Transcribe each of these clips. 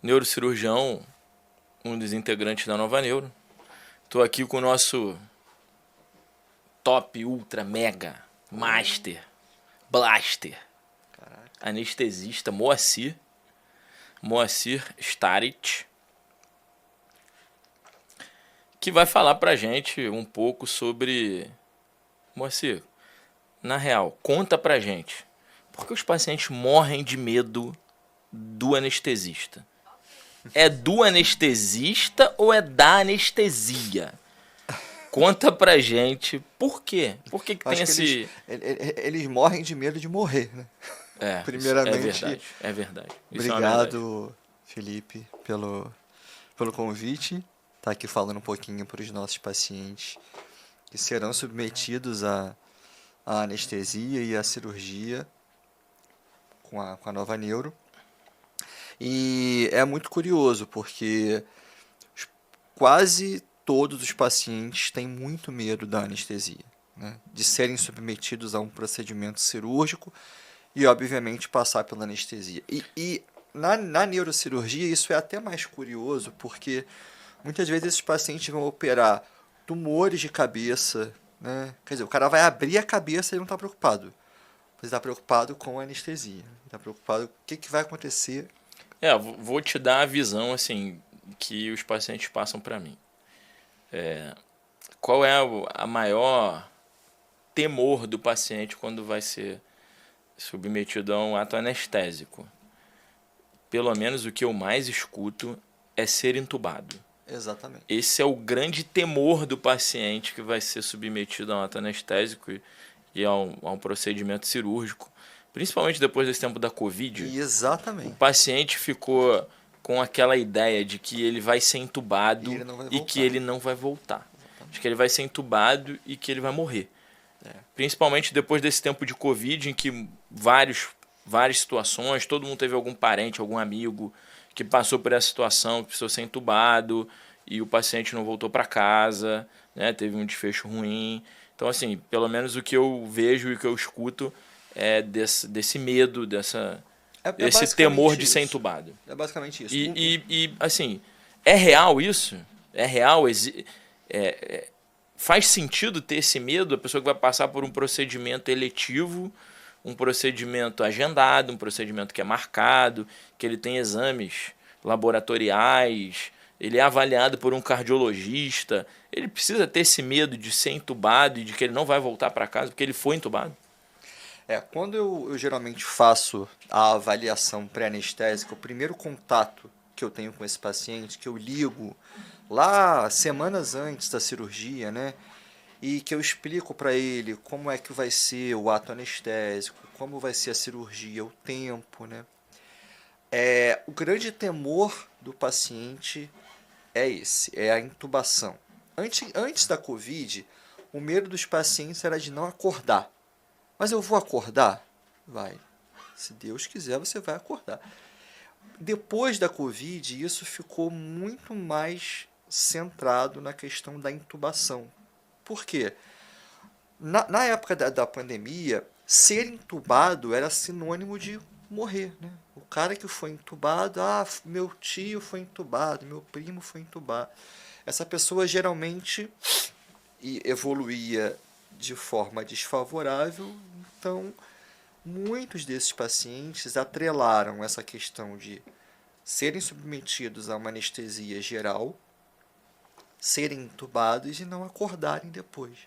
neurocirurgião, um dos integrantes da Nova Neuro. Estou aqui com o nosso top, ultra, mega, master, blaster, Caraca. anestesista Moacir Starit, que vai falar pra gente um pouco sobre... Moacir, na real, conta pra gente, por que os pacientes morrem de medo do anestesista? É do anestesista ou é da anestesia? Conta pra gente por quê? Por que Eu tem acho que esse... eles morrem de medo de morrer, né? Isso é Primeiramente, verdade, é verdade. Isso é uma verdade. obrigado, Felipe, pelo convite. Tá aqui falando um pouquinho para os nossos pacientes que serão submetidos à anestesia e à cirurgia com a Nova Neuro. E é muito curioso, porque quase todos os pacientes têm muito medo da anestesia, né? De serem submetidos a um procedimento cirúrgico e, obviamente, passar pela anestesia. E na neurocirurgia isso é até mais curioso, porque muitas vezes esses pacientes vão operar tumores de cabeça, né? Quer dizer, o cara vai abrir a cabeça e não está preocupado. Ele está preocupado com a anestesia. Está preocupado com o que vai acontecer. Vou te dar a visão assim que os pacientes passam para mim. Qual é a maior temor do paciente quando vai ser submetido a um ato anestésico? Pelo menos o que eu mais escuto é ser entubado. Exatamente. Esse é o grande temor do paciente que vai ser submetido a um ato anestésico e a um procedimento cirúrgico. Principalmente depois desse tempo da Covid. Exatamente. O paciente ficou com aquela ideia de que ele vai ser entubado e que ele não vai voltar. De que ele vai ser entubado e que ele vai morrer. Principalmente depois desse tempo de Covid, em que várias situações, todo mundo teve algum parente, algum amigo que passou por essa situação, que precisou ser entubado e o paciente não voltou para casa, né? Teve um desfecho ruim. Então, assim, pelo menos o que eu vejo e o que eu escuto é desse medo, desse temor de ser entubado. É basicamente isso. E assim, é real isso? É real? Faz sentido ter esse medo? A pessoa que vai passar por um procedimento eletivo, um procedimento agendado, um procedimento que é marcado, que ele tem exames laboratoriais, ele é avaliado por um cardiologista, ele precisa ter esse medo de ser entubado e de que ele não vai voltar para casa porque ele foi entubado? Quando eu geralmente faço a avaliação pré-anestésica, o primeiro contato que eu tenho com esse paciente, que eu ligo lá semanas antes da cirurgia, né? E que eu explico para ele como é que vai ser o ato anestésico, como vai ser a cirurgia, o tempo, né? O grande temor do paciente é esse, é a intubação. Antes da Covid, o medo dos pacientes era de não acordar. Mas eu vou acordar? Vai. Se Deus quiser, você vai acordar. Depois da Covid, isso ficou muito mais centrado na questão da intubação. Por quê? Na época da pandemia, ser entubado era sinônimo de morrer, né? O cara que foi entubado, meu tio foi entubado, meu primo foi entubado. Essa pessoa geralmente evoluía de forma desfavorável, então muitos desses pacientes atrelaram essa questão de serem submetidos a uma anestesia geral, serem entubados e não acordarem depois.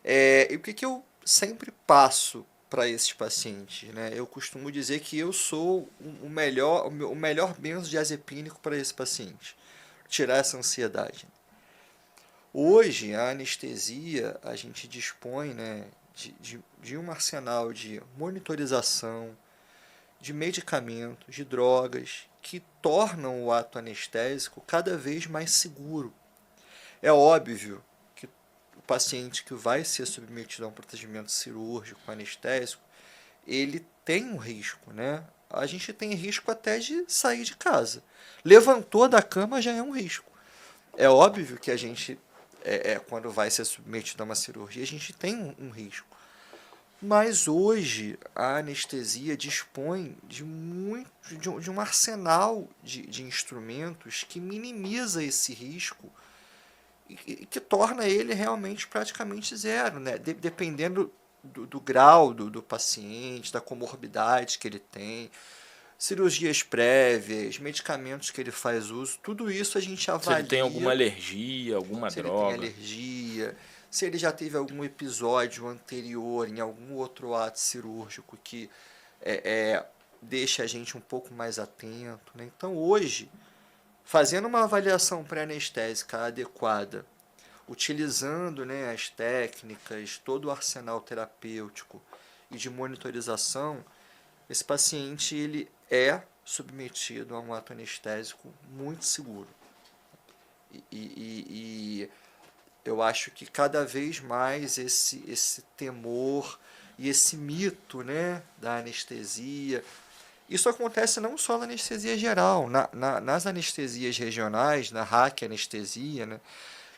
E o que eu sempre passo para esses pacientes, né? Eu costumo dizer que eu sou o melhor benzodiazepínico para esse paciente, tirar essa ansiedade. Hoje, a anestesia, a gente dispõe, né, de um arsenal de monitorização, de medicamentos, de drogas, que tornam o ato anestésico cada vez mais seguro. É óbvio que o paciente que vai ser submetido a um procedimento cirúrgico anestésico, ele tem um risco, né? A gente tem risco até de sair de casa. Levantou da cama já é um risco. É óbvio que a gente, quando vai ser submetido a uma cirurgia, a gente tem um risco. Mas hoje a anestesia dispõe de um arsenal de instrumentos que minimiza esse risco e que torna ele realmente praticamente zero, né? Dependendo do grau do paciente, da comorbidade que ele tem, cirurgias prévias, medicamentos que ele faz uso, tudo isso a gente avalia. Se ele tem alguma alergia, alguma se droga. ele tem alergia, se ele já teve algum episódio anterior em algum outro ato cirúrgico que deixa a gente um pouco mais atento, né? Então, hoje, fazendo uma avaliação pré-anestésica adequada, utilizando, né, as técnicas, todo o arsenal terapêutico e de monitorização, esse paciente ele é submetido a um ato anestésico muito seguro. E eu acho que cada vez mais esse temor e esse mito, né, da anestesia, isso acontece não só na anestesia geral, nas anestesias regionais, na raquianestesia, né,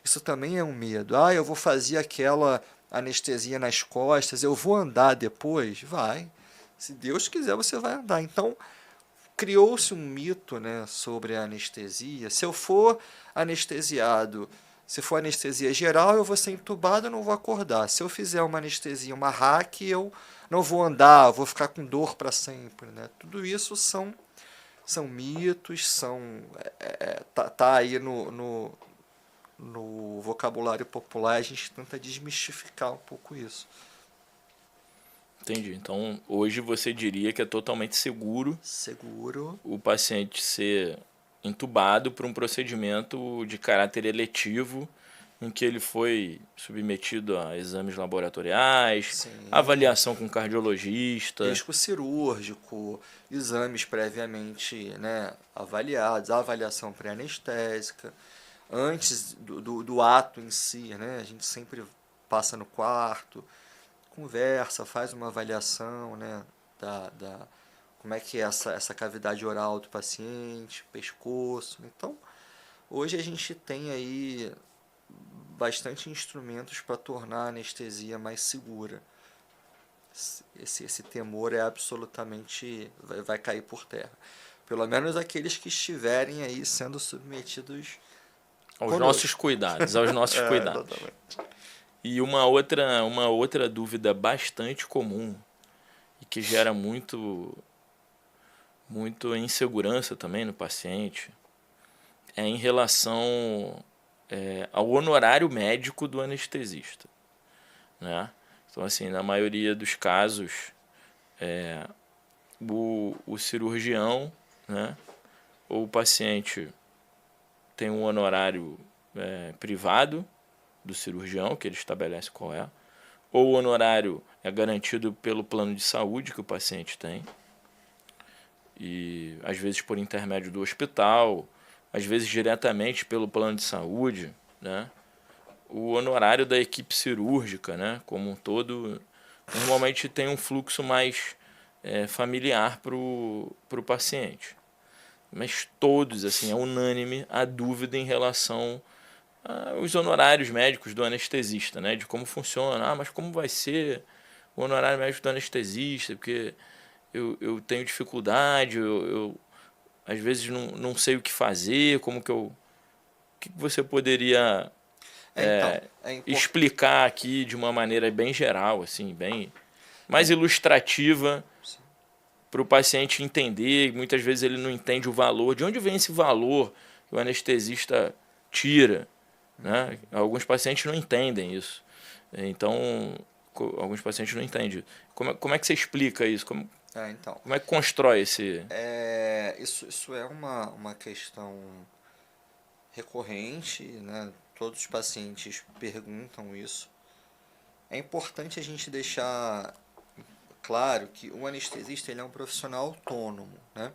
isso também é um medo. Eu vou fazer aquela anestesia nas costas, eu vou andar depois? Vai. Se Deus quiser, você vai andar. Então, criou-se um mito, né, sobre a anestesia. Se eu for anestesiado, se for anestesia geral, eu vou ser entubado, eu não vou acordar. Se eu fizer uma anestesia, uma hack, eu não vou andar, eu vou ficar com dor para sempre, né? Tudo isso são mitos, tá aí no vocabulário popular, a gente tenta desmistificar um pouco isso. Entendi. Então, hoje você diria que é totalmente seguro o paciente ser entubado por um procedimento de caráter eletivo, em que ele foi submetido a exames laboratoriais, Sim. avaliação com cardiologista. Risco cirúrgico, exames previamente, né, avaliados, avaliação pré-anestésica. Antes do ato em si, né, a gente sempre passa no quarto, conversa, faz uma avaliação, né, como é que é essa cavidade oral do paciente, pescoço. Então, hoje a gente tem aí bastante instrumentos para tornar a anestesia mais segura. Esse temor é absolutamente vai cair por terra. Pelo menos aqueles que estiverem aí sendo submetidos aos nossos cuidados, cuidados. Exatamente. E uma outra dúvida bastante comum e que gera muito insegurança também no paciente é em relação ao honorário médico do anestesista, né? Então, assim, na maioria dos casos, o cirurgião, né, ou o paciente tem um honorário privado do cirurgião, que ele estabelece qual é, ou o honorário é garantido pelo plano de saúde que o paciente tem, e às vezes por intermédio do hospital, às vezes diretamente pelo plano de saúde, né? O honorário da equipe cirúrgica, né, como um todo, normalmente tem um fluxo mais familiar para o paciente. Mas todos, assim, é unânime a dúvida em relação aos honorários médicos do anestesista, né, de como funciona. Mas como vai ser o honorário médico do anestesista? Porque eu tenho dificuldade, eu às vezes não sei o que fazer, como que eu... O que você poderia explicar aqui de uma maneira bem geral, assim, bem mais ilustrativa, para o paciente entender? Muitas vezes ele não entende o valor. De onde vem esse valor que o anestesista tira, né? Alguns pacientes não entendem isso. Então, alguns pacientes não entendem. Como é que você explica isso? Como é que constrói esse... Isso é uma questão recorrente, né? Todos os pacientes perguntam isso. É importante a gente deixar claro que o anestesista ele é um profissional autônomo, né?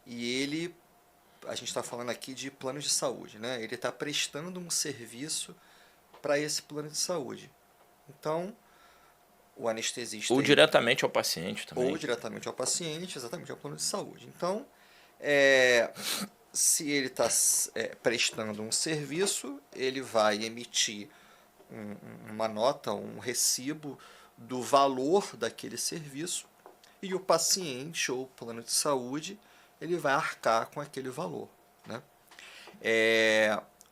E a gente está falando aqui de plano de saúde, né? Ele está prestando um serviço para esse plano de saúde. Então, o anestesista... Ou diretamente ao paciente também. Ou diretamente ao paciente, exatamente, ao plano de saúde. Então, se ele está prestando um serviço, ele vai emitir uma nota, um recibo do valor daquele serviço e o paciente ou o plano de saúde ele vai arcar com aquele valor, né?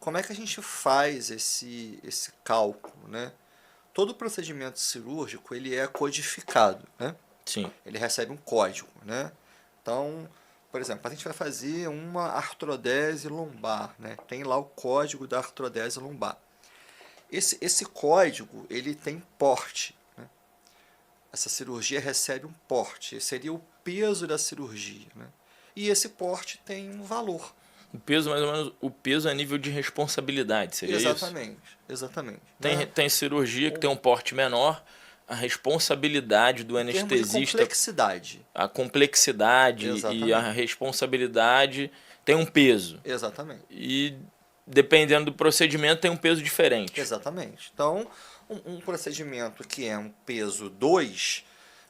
Como é que a gente faz esse cálculo, né? Todo procedimento cirúrgico ele é codificado, né? Sim. Ele recebe um código, né? Então, por exemplo, a gente vai fazer uma artrodese lombar, né? Tem lá o código da artrodese lombar. Esse código ele tem porte, né? Essa cirurgia recebe um porte, esse seria o peso da cirurgia, né? E esse porte tem um valor. O peso, mais ou menos, o peso a nível de responsabilidade, seria exatamente, isso? Exatamente. Tem cirurgia que tem um porte menor, a responsabilidade do anestesista... complexidade. A complexidade e a responsabilidade tem um peso. Exatamente. E dependendo do procedimento tem um peso diferente. Exatamente. Então, um procedimento que é um peso 2,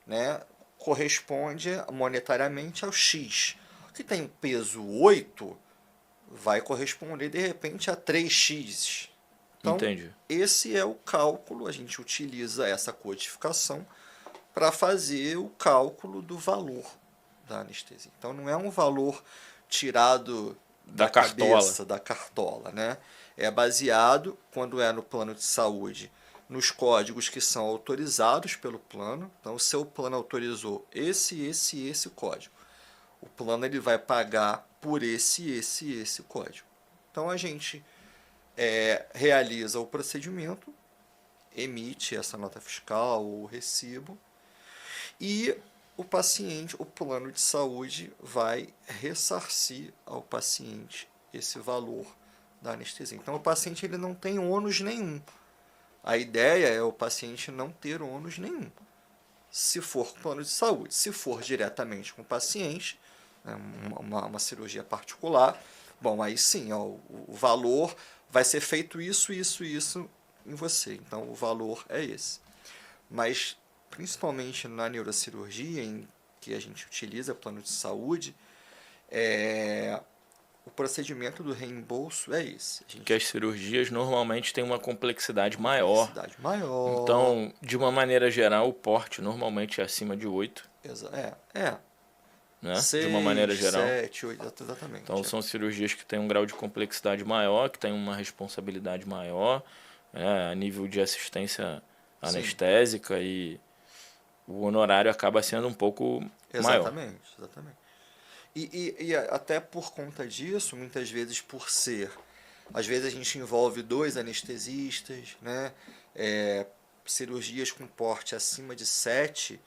né, corresponde monetariamente ao X. O que tem um peso 8 vai corresponder, de repente, a 3x. Então, entendi. Esse é o cálculo, a gente utiliza essa codificação para fazer o cálculo do valor da anestesia. Então, não é um valor tirado da cabeça, da cartola, né? É baseado, quando é no plano de saúde, nos códigos que são autorizados pelo plano. Então, o seu plano autorizou esse código. O plano ele vai pagar por esse código. Então, a gente realiza o procedimento, emite essa nota fiscal ou recibo, e o paciente, o plano de saúde vai ressarcir ao paciente esse valor da anestesia. Então, o paciente ele não tem ônus nenhum. A ideia é o paciente não ter ônus nenhum. Se for plano de saúde, se for diretamente com o paciente, uma cirurgia particular, bom, aí sim, ó, o valor vai ser feito isso em você. Então, o valor é esse. Mas, principalmente na neurocirurgia, em que a gente utiliza plano de saúde, o procedimento do reembolso é esse. Que as cirurgias normalmente têm uma complexidade maior. maior. Então, de uma maneira geral, o porte normalmente é acima de 8. Né? 6, de uma maneira geral. 7, 8, exatamente. Então, são cirurgias que têm um grau de complexidade maior, que têm uma responsabilidade maior, a nível de assistência anestésica, sim, e o honorário acaba sendo um pouco maior. Exatamente. E até por conta disso, muitas vezes às vezes a gente envolve 2 anestesistas, né? Cirurgias com porte acima de 7,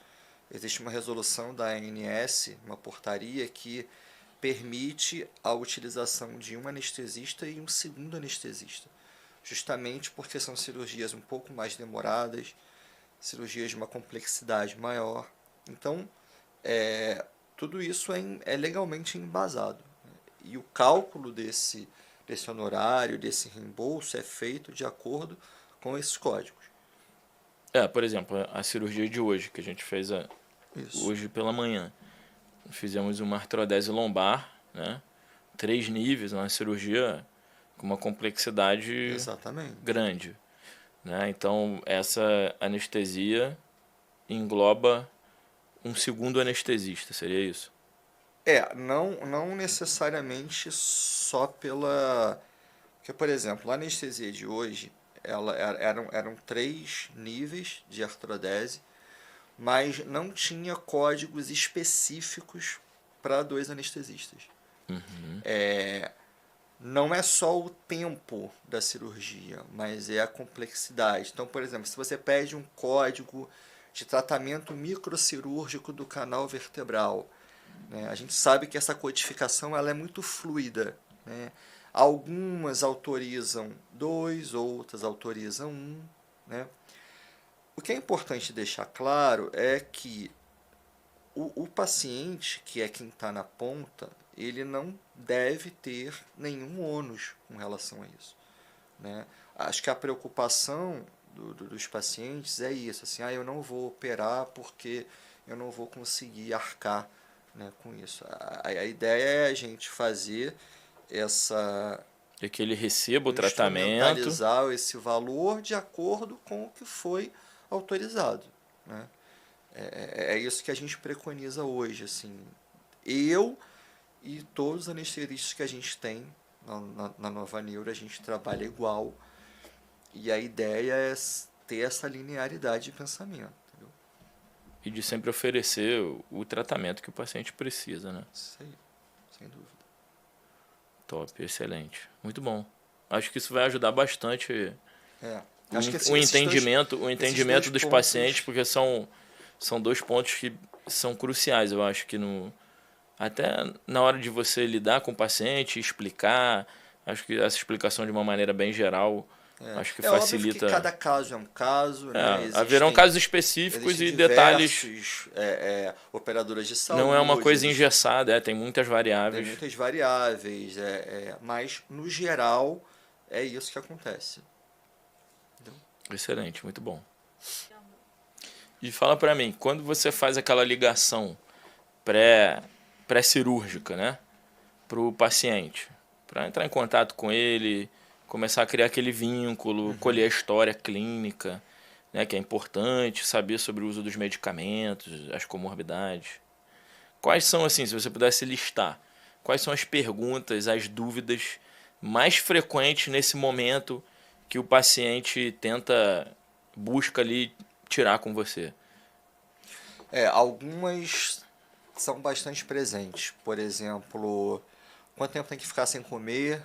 existe uma resolução da ANS, uma portaria que permite a utilização de um anestesista e um segundo anestesista, justamente porque são cirurgias um pouco mais demoradas, cirurgias de uma complexidade maior. Então, tudo isso é legalmente embasado. E o cálculo desse honorário, desse reembolso, é feito de acordo com esses códigos. Por exemplo, a cirurgia de hoje, que a gente fez hoje pela manhã. Fizemos uma artrodese lombar, né? 3 níveis, uma cirurgia com uma complexidade grande. Né? Então, essa anestesia engloba um segundo anestesista, seria isso? Não necessariamente só pela... Porque, por exemplo, a anestesia de hoje, eram 3 níveis de artrodese, mas não tinha códigos específicos para 2 anestesistas. Uhum. Não é só o tempo da cirurgia, mas é a complexidade. Então, por exemplo, se você pede um código de tratamento microcirúrgico do canal vertebral, né, a gente sabe que essa codificação ela é muito fluida, né? Algumas autorizam 2, outras autorizam 1, né? O que é importante deixar claro é que o paciente, que é quem está na ponta, ele não deve ter nenhum ônus com relação a isso. Né? Acho que a preocupação dos pacientes é isso, assim, eu não vou operar porque eu não vou conseguir arcar, né, com isso. A ideia é a gente fazer essa... É que ele receba o tratamento. Instrumentalizar esse valor de acordo com o que foi autorizado. né? É isso que a gente preconiza hoje, assim. Eu e todos os anestesistas que a gente tem na Nova Neuro, a gente trabalha igual. E a ideia é ter essa linearidade de pensamento. Entendeu? E de sempre oferecer o tratamento que o paciente precisa, né? Isso aí, sem dúvida. Top, excelente. Muito bom. Acho que isso vai ajudar bastante Acho que o entendimento dos pacientes, porque são 2 pontos que são cruciais, eu acho que até na hora de você lidar com o paciente, explicar, acho que essa explicação de uma maneira bem geral, acho que facilita. Óbvio que cada caso é um caso, né? Haverão casos específicos e detalhes. Operadoras de saúde. Não é uma coisa engessada, tem muitas variáveis. Tem muitas variáveis, mas no geral é isso que acontece. Entendeu? Excelente, muito bom. E fala pra mim, quando você faz aquela ligação pré-cirúrgica, né, pro paciente, para entrar em contato com ele, começar a criar aquele vínculo, colher a história clínica, né, que é importante, saber sobre o uso dos medicamentos, as comorbidades. Quais são, assim, se você pudesse listar, quais são as perguntas, as dúvidas mais frequentes nesse momento que o paciente busca ali tirar com você? Algumas são bastante presentes. Por exemplo, quanto tempo tem que ficar sem comer?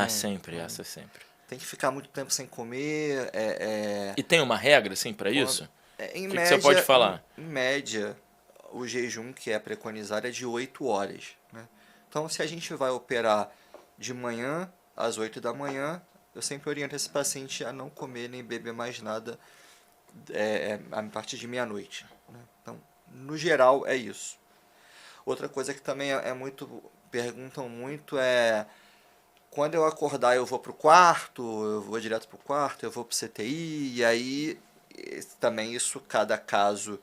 Sempre, essa sempre. Tem que ficar muito tempo sem comer. E tem uma regra, assim, para isso? Em que média, você pode falar? Em média, o jejum que é preconizado é de 8 horas. Né? Então, se a gente vai operar de manhã às 8 da manhã, eu sempre oriento esse paciente a não comer nem beber mais nada a partir de meia-noite. Né? Então, no geral, é isso. Outra coisa que também perguntam muito é: quando eu acordar eu vou pro quarto, eu vou direto pro quarto, eu vou pro CTI, e aí também isso, cada caso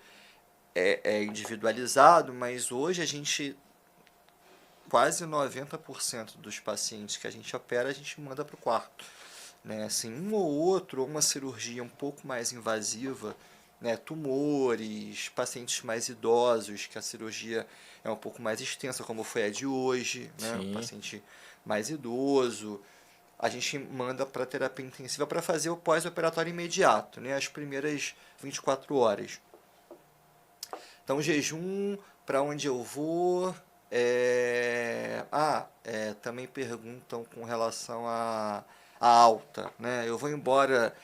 é individualizado, mas hoje a gente, quase 90% dos pacientes que a gente opera, a gente manda pro quarto. Né? Assim, um ou outro, ou uma cirurgia um pouco mais invasiva, né? Tumores, pacientes mais idosos, que a cirurgia é um pouco mais extensa, como foi a de hoje, né? Um paciente mais idoso, a gente manda para terapia intensiva para fazer o pós-operatório imediato, né? As primeiras 24 horas. Então, jejum, para onde eu vou? Também perguntam com relação a alta, né? Eu vou embora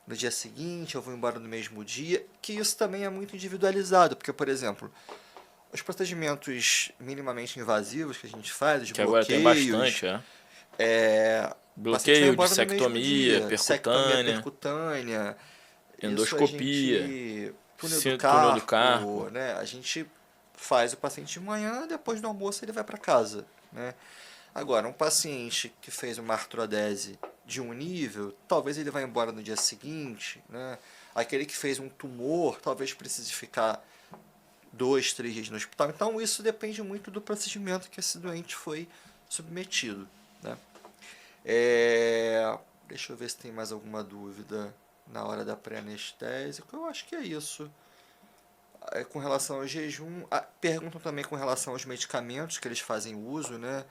no dia seguinte, eu vou embora no mesmo dia, que isso também é muito individualizado, porque, por exemplo, os procedimentos minimamente invasivos que a gente faz, os que bloqueios... agora tem bastante, bloqueio, dissectomia, percutânea, endoscopia, túnel do carpo, né? A gente faz o paciente de manhã, depois do almoço ele vai para casa, né? Agora, um paciente que fez uma artrodese de um nível, talvez ele vá embora no dia seguinte, né? Aquele que fez um tumor, talvez precise ficar 2, 3 dias no hospital. Então, isso depende muito do procedimento que esse doente foi submetido, né? Deixa eu ver se tem mais alguma dúvida na hora da pré-anestésica. Eu acho que é isso. Com relação ao jejum, perguntam também com relação aos medicamentos que eles fazem uso, né?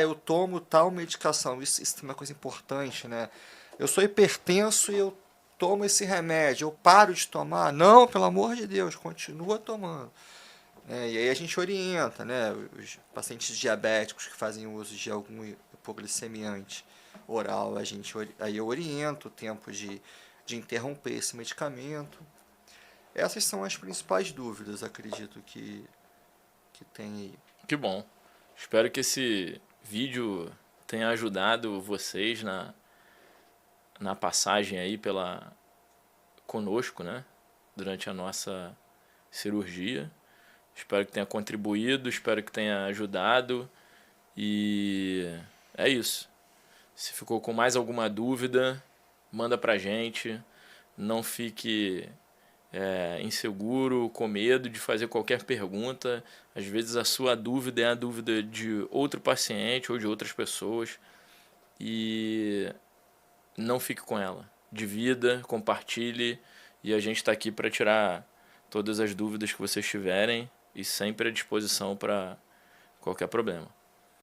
Eu tomo tal medicação. Isso é uma coisa importante, né? Eu sou hipertenso e eu tomo esse remédio. Eu paro de tomar? Não, pelo amor de Deus, continua tomando. E aí a gente orienta, né? Os pacientes diabéticos que fazem uso de algum hipoglicemiante oral, aí eu oriento o tempo de interromper esse medicamento. Essas são as principais dúvidas, acredito, que tem aí. Que bom. Espero que esse vídeo tenha ajudado vocês na passagem aí conosco, né? Durante a nossa cirurgia. Espero que tenha contribuído, espero que tenha ajudado. E é isso. Se ficou com mais alguma dúvida, manda pra gente. Não fique inseguro, com medo de fazer qualquer pergunta. Às vezes a sua dúvida é a dúvida de outro paciente ou de outras pessoas. E não fique com ela. Divida, compartilhe. E a gente está aqui para tirar todas as dúvidas que vocês tiverem e sempre à disposição para qualquer problema.